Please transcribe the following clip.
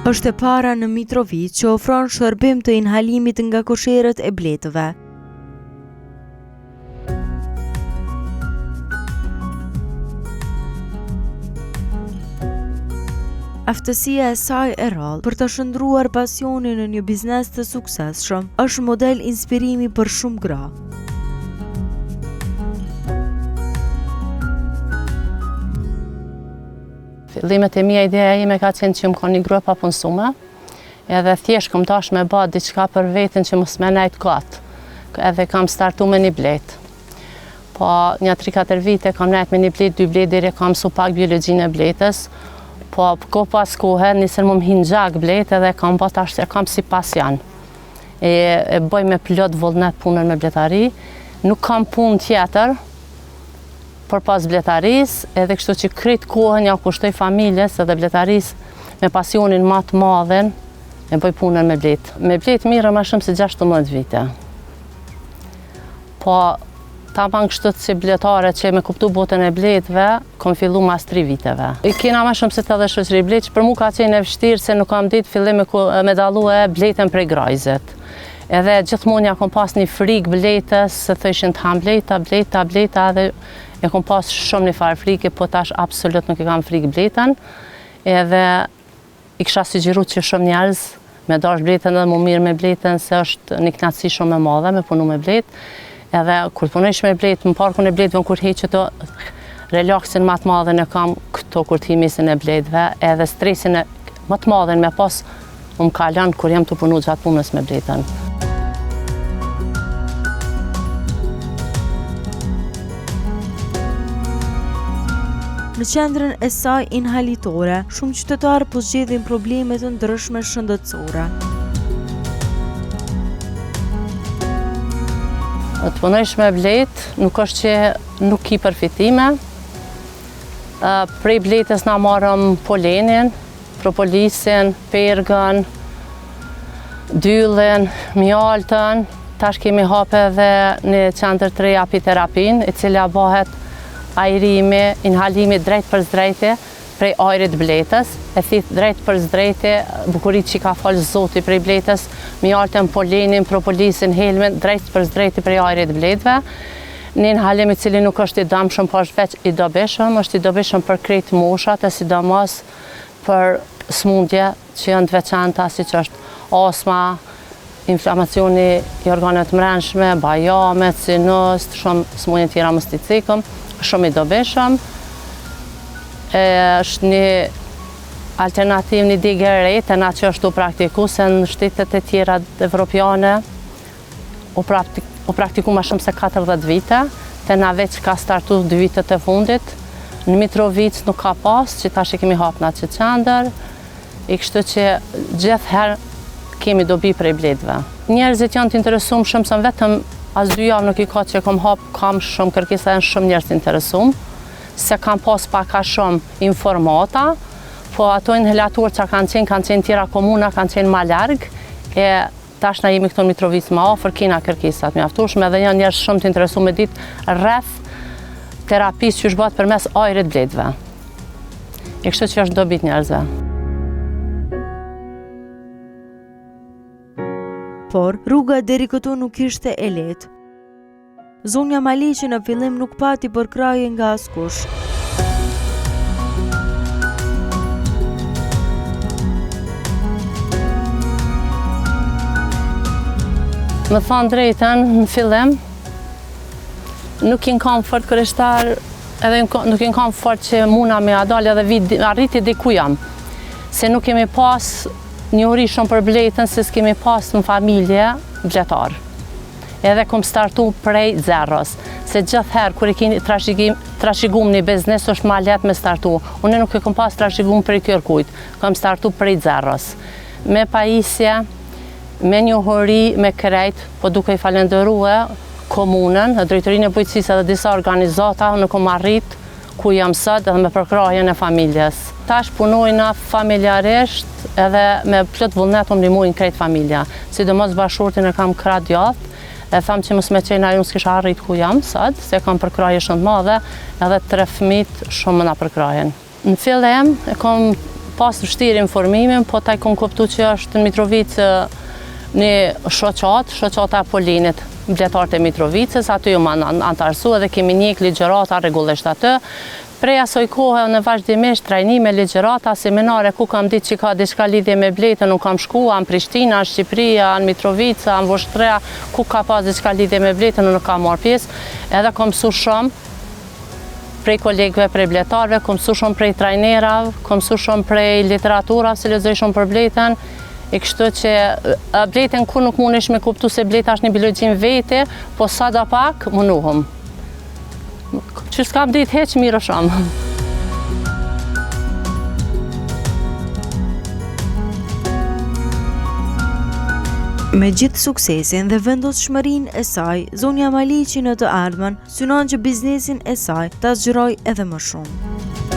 Është e para në Mitrovic që ofron shërbim të inhalimit nga kosherët e bletëve. Aftësia e saj e rrallë për të shndruar pasionin në një biznes të suksesshëm është model inspirimi për shumë gra. Fillimet e mia, ideja ime ka qenë që më ka një grua pa punësume, edhe thjesht kam tash me ba diçka për veten që mos më nejt kot. Edhe kam startu me një blet. Po një 3-4 vite kam nejt me një blet, 2 blet deri kam su pak biologjinë e bletës. Po ko pas kohë nisën më hin gjak blet edhe kam bë tash kam si pasion. E bëj me plot vullnet punën me bletari. Nuk kam punë tjetër për pas bletarisë, edhe kështu që krejt kohën ja kushtoj familjes edhe bletarisë me pasionin më të madhen e bëj punën me blet. Me blet mirë më shumë se 16 vite. Po ta ban kështu si bletare që me kuptu botën e bletëve, kom fillu mas 3 viteve. I kena më shumë se të dhe shoqëri blet, që për mu ka qenë e vështirë se nuk kam ditë fillim me dalu e bletën prej grajzet. Edhe gjithmonë ja kom pas një frikë bletës, se thëshin të ham bleta, edhe e kom pas shumë një farë frikë, po tash absolut nuk e kam frikë bletën. Edhe i kisha sugjeru që shumë njerëz me dash bletën dhe mu mirë me bletën, se është një knatësi shumë e madhe me punu me bletë. Edhe kur punojsh me bletë, më parkun e bletëve, kur heqë të relaksin më të madhen e kam këto kur të mesin e bletëve, edhe stresin më të madhen me pas më kalan kur jam të punu gjatë punës me bletën. Në qendrën e saj inhalitore, shumë qytetarë po zgjedhin probleme të ndryshme shëndetësore. Të punojsh me blet, nuk është që nuk ki përfitime. Prej bletës na marrëm polenin, propolisin, pergën, dyllin, mjaltën. Tash kemi hape edhe një qendër të re apiterapin, i cila bëhet ajrimi, inhalimi drejt për zdrejti prej ajrit bletës, e thith drejt për zdrejti, bukurit që ka falë zoti prej bletës, mjaltën, polenin, propolisin, helmin, drejt për zdrejti prej ajrit bletëve. Një inhalim i cili nuk është i dëmshëm, po është veç i dobishëm, është i dobishëm për krejt moshat, e sidomos për smundje që janë të veçanta, si që është astma, inflamacioni i organet mrenshme, bajamet, sinust, shumë smundje tjera musticikëm, shumë i dobishëm. Është një alternativ, një digë e re, të na që është u praktiku, se në shtetet e tjera evropiane u praktiku ma shumë se 40 vite, të na veç ka startu 2 vitet e fundit. Në Mitrovic nuk ka pas, që tash e kemi hap në atë qendër, i kështu që gjithherë kemi dobi prej bletëve. Njerëzit janë të interesum shumë, se vetëm as 2 javë nuk i ka që kom hap, kam shumë kërkesa, janë shumë njerëz të interesum, se kam pas paka shumë informata, po ato inhalator që kanë qenë tjera komuna, kanë qenë ma largë, e tash na jemi këto në Mitrovic ma afër, kena kërkesat mjaftueshme dhe janë njerëz shumë të interesuar me ditë rreth terapisë që bëhet përmes ajrit bletëve. E kështu që është dobit njerëzve. Por rruga deri këtu nuk ishte e lehtë. Zonja Maliqi në fillim nuk pati përkraje nga askush. Me thonë drejten, në fillim, nuk in kam fort kërështar, edhe nuk in kam fort që muna me adal edhe arriti diku jam. Se nuk kemi pas një uri shumë për bletën, se s'kemi pas në familje bletar. Edhe kom startu prej zerës, se gjithherë kër i keni trashigum një biznes është ma let me startu. Unë nuk e kom pas trashigum prej kërkujt, kom startu prej zerës. Me pajisje, me njohuri, me krejt, po duke i falenderue komunën, drejtorinë e bujqësisë dhe disa organizata, në kom arrit ku jam sot edhe me përkrahjen e familjes. Tash punojna familjarisht edhe me plot vullnet më ndihmojnë krejt familja. Sidomos bashkëshortin e kam krah djathtë, e tham që mos me qenë ajo s'kisha arrit ku jam sot, se kam përkrahje shumë të madhe, edhe 3 fëmijë shumë më na përkrahen. Në fillim e kam pas vështirë informimin, po taj kom kuptu që është në Mitrovicë një shoqata e Polinit, mbletarët e Mitrovicës, aty ju më antarësu edhe kemi njek ligjërata rregullisht atë. Prej asoj kohë në vazhdimisht trajnime, ligjërata, seminare ku kam ditë që ka diçka lidhje me Bletën, nuk kam shkua në Prishtina, në Shqipëria, në Mitrovica, në Voshtrea, ku ka pas diçka lidhje me Bletën, nuk kam marrë pjesë, edhe kam mësu shumë prej kolegëve, prej bletarëve, kam mësu shumë prej trajnerave, kam mësu shumë prej literaturave, se lexoj shumë për Bletën, e kështu që Bletën kur nuk mundesh me kuptu se Bleta është një biologjin vete, po sa da pak munuhëm. Që s'kam ditë heq mirë shumë. Me gjithë suksesin dhe vendosshmërinë e saj, zonja Maliqi në të ardhmen synon që biznesin e saj ta zgjerojë edhe më shumë.